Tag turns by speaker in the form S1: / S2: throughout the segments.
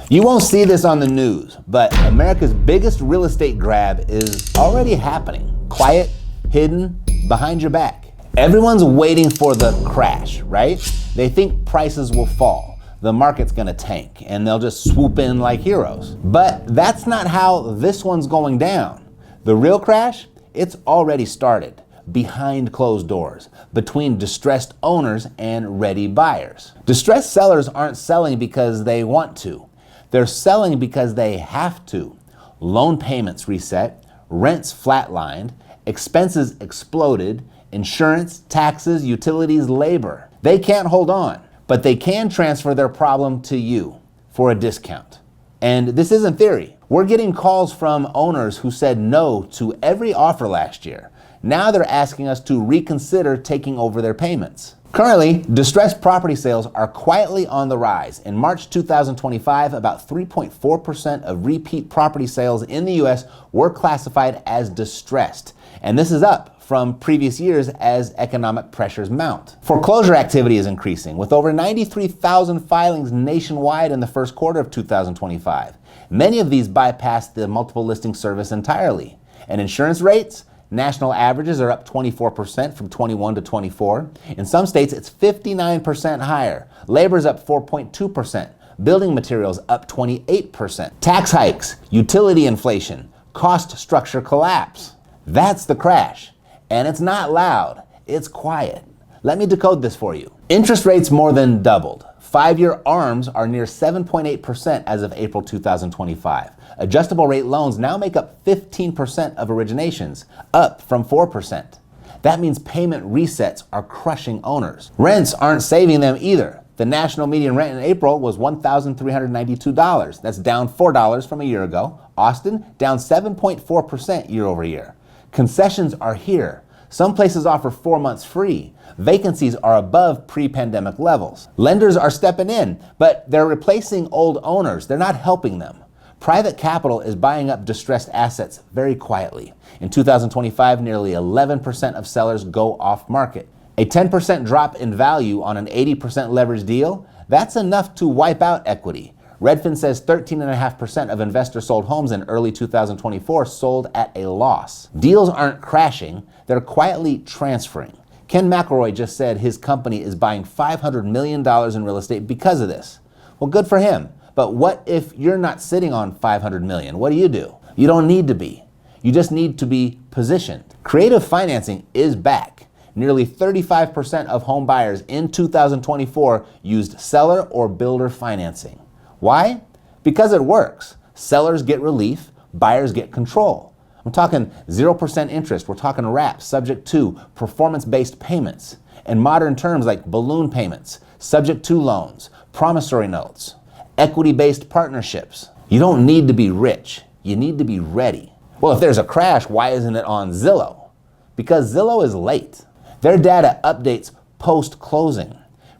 S1: You won't see this on the news, but America's biggest real estate grab is already happening. Quiet, hidden, behind your back. Everyone's waiting for the crash, right? They think prices will fall, the market's gonna tank, and they'll just swoop in like heroes. But that's not how this one's going down. The real crash, it's already started, behind closed doors, between distressed owners and ready buyers. Distressed sellers aren't selling because they want to. They're selling because they have to. Loan payments reset, rents flatlined, expenses exploded, insurance, taxes, utilities, labor. They can't hold on, but they can transfer their problem to you for a discount. And this isn't theory. We're getting calls from owners who said no to every offer last year. Now they're asking us to reconsider taking over their payments. Currently, distressed property sales are quietly on the rise. In March 2025, about 3.4% of repeat property sales in the US were classified as distressed. And this is up from previous years as economic pressures mount. Foreclosure activity is increasing, with over 93,000 filings nationwide in the first quarter of 2025. Many of these bypassed the multiple listing service entirely. And insurance rates? National averages are up 24% from 21 to 24. In some states, it's 59% higher. Labor's up 4.2%. Building materials up 28%. Tax hikes, utility inflation, cost structure collapse. That's the crash. And it's not loud, it's quiet. Let me decode this for you. Interest rates more than doubled. 5-year ARMs are near 7.8% as of April 2025. Adjustable rate loans now make up 15% of originations, up from 4%. That means payment resets are crushing owners. Rents aren't saving them either. The national median rent in April was $1,392. That's down $4 from a year ago. Austin, down 7.4% year over year. Concessions are here. Some places offer 4 months free. Vacancies are above pre-pandemic levels. Lenders are stepping in, but they're replacing old owners. They're not helping them. Private capital is buying up distressed assets very quietly. In 2025, nearly 11% of sellers go off market. A 10% drop in value on an 80% leveraged deal, that's enough to wipe out equity. Redfin says 13.5% of investors sold homes in early 2024 sold at a loss. Deals aren't crashing, they're quietly transferring. Ken McElroy just said his company is buying $500 million in real estate because of this. Well, good for him. But what if you're not sitting on $500 million? What do? You don't need to be. You just need to be positioned. Creative financing is back. Nearly 35% of home buyers in 2024 used seller or builder financing. Why? Because it works. Sellers get relief, buyers get control. I'm talking 0% interest, we're talking wrap, subject to performance-based payments, and modern terms like balloon payments, subject to loans, promissory notes, equity-based partnerships. You don't need to be rich, you need to be ready. Well, if there's a crash, why isn't it on Zillow? Because Zillow is late. Their data updates post-closing.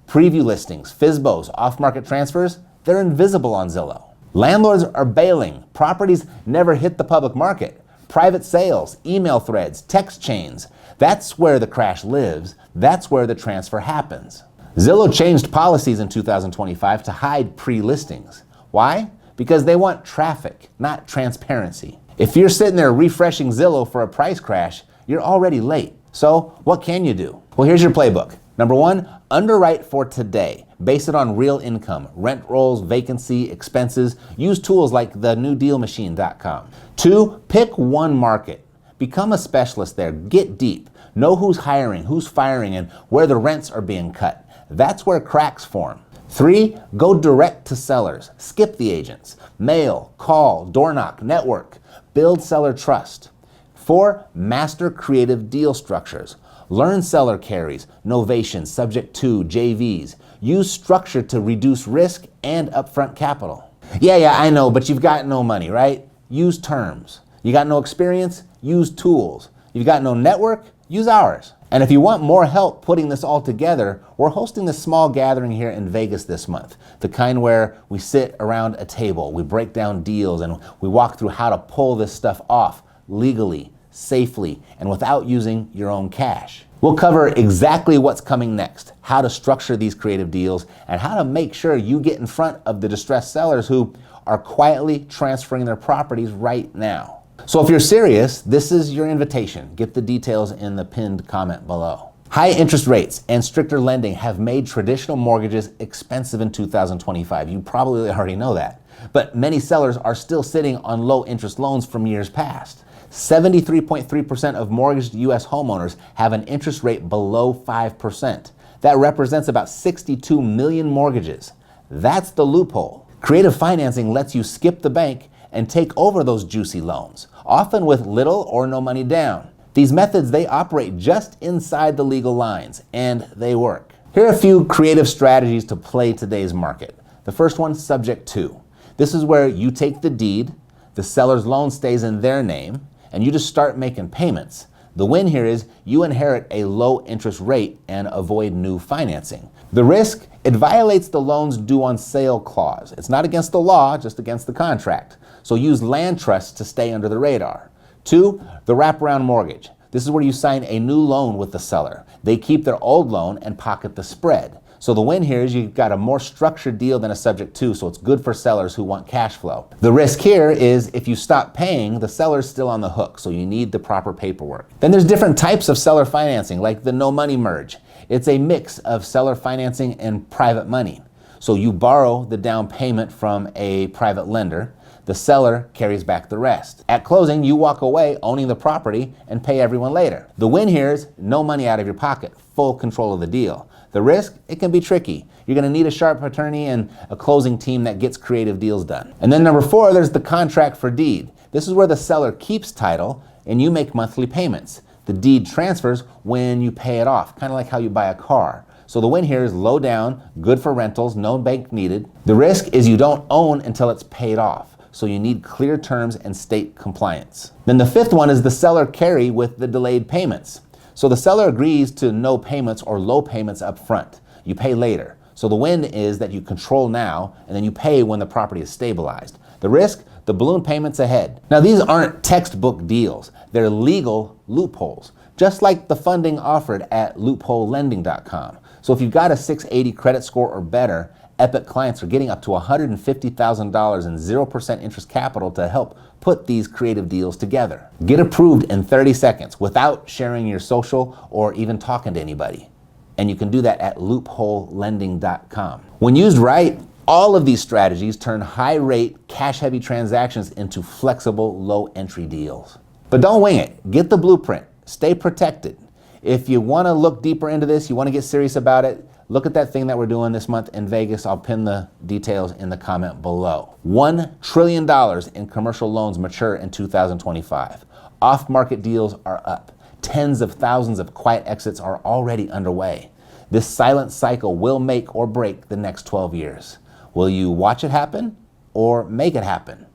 S1: Preview listings, FSBOs, off-market transfers, they're invisible on Zillow. Landlords are bailing. Properties never hit the public market. Private sales, email threads, text chains. That's where the crash lives. That's where the transfer happens. Zillow changed policies in 2025 to hide pre-listings. Why? Because they want traffic, not transparency. If you're sitting there refreshing Zillow for a price crash, you're already late. So what can you do? Well, here's your playbook. Number 1, underwrite for today. Base it on real income, rent rolls, vacancy, expenses. Use tools like thenewdealmachine.com. 2, pick one market. Become a specialist there. Get deep. Know who's hiring, who's firing, and where the rents are being cut. That's where cracks form. 3, go direct to sellers. Skip the agents. Mail, call, door knock, network. Build seller trust. 4, master creative deal structures. Learn seller carries, novations, subject to, JVs. Use structure to reduce risk and upfront capital. Yeah, I know, but you've got no money, right? Use terms. You got no experience? Use tools. You've got no network? Use ours. And if you want more help putting this all together, we're hosting this small gathering here in Vegas this month. The kind where we sit around a table, we break down deals, and we walk through how to pull this stuff off legally, safely, and without using your own cash. We'll cover exactly what's coming next, how to structure these creative deals, and how to make sure you get in front of the distressed sellers who are quietly transferring their properties right now. So if you're serious, this is your invitation. Get the details in the pinned comment below. High interest rates and stricter lending have made traditional mortgages expensive in 2025. You probably already know that. But many sellers are still sitting on low interest loans from years past. 73.3% of mortgaged U.S. homeowners have an interest rate below 5%. That represents about 62 million mortgages. That's the loophole. Creative financing lets you skip the bank and take over those juicy loans, often with little or no money down. These methods, they operate just inside the legal lines, and they work. Here are a few creative strategies to play today's market. The first one, subject to. This is where you take the deed, the seller's loan stays in their name, and you just start making payments. The win here is you inherit a low interest rate and avoid new financing. The risk, it violates the loan's due on sale clause. It's not against the law, just against the contract. So use land trusts to stay under the radar. 2, the wraparound mortgage. This is where you sign a new loan with the seller. They keep their old loan and pocket the spread. So the win here is you've got a more structured deal than a subject to, so it's good for sellers who want cash flow. The risk here is if you stop paying, the seller's still on the hook, so you need the proper paperwork. Then there's different types of seller financing, like the no money merge. It's a mix of seller financing and private money. So you borrow the down payment from a private lender. The seller carries back the rest. At closing, you walk away owning the property and pay everyone later. The win here is no money out of your pocket, full control of the deal. The risk, it can be tricky. You're gonna need a sharp attorney and a closing team that gets creative deals done. And then number 4, there's the contract for deed. This is where the seller keeps title and you make monthly payments. The deed transfers when you pay it off, kind of like how you buy a car. So the win here is low down, good for rentals, no bank needed. The risk is you don't own until it's paid off. So you need clear terms and state compliance. Then the 5th one is the seller carry with the delayed payments. So the seller agrees to no payments or low payments up front. You pay later. So the win is that you control now and then you pay when the property is stabilized. The risk, the balloon payments ahead. Now these aren't textbook deals. They're legal loopholes, just like the funding offered at loopholelending.com. So if you've got a 680 credit score or better, Epic clients are getting up to $150,000 in 0% interest capital to help put these creative deals together. Get approved in 30 seconds without sharing your social or even talking to anybody. And you can do that at loopholelending.com. When used right, all of these strategies turn high-rate, cash-heavy transactions into flexible, low-entry deals. But don't wing it. Get the blueprint. Stay protected. If you want to look deeper into this, you want to get serious about it, look at that thing that we're doing this month in Vegas. I'll pin the details in the comment below. $1 trillion in commercial loans mature in 2025. Off-market deals are up. Tens of thousands of quiet exits are already underway. This silent cycle will make or break the next 12 years. Will you watch it happen or make it happen?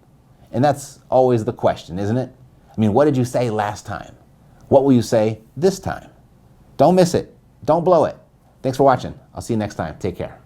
S1: And that's always the question, isn't it? I mean, what did you say last time? What will you say this time? Don't miss it. Don't blow it. Thanks for watching. I'll see you next time. Take care.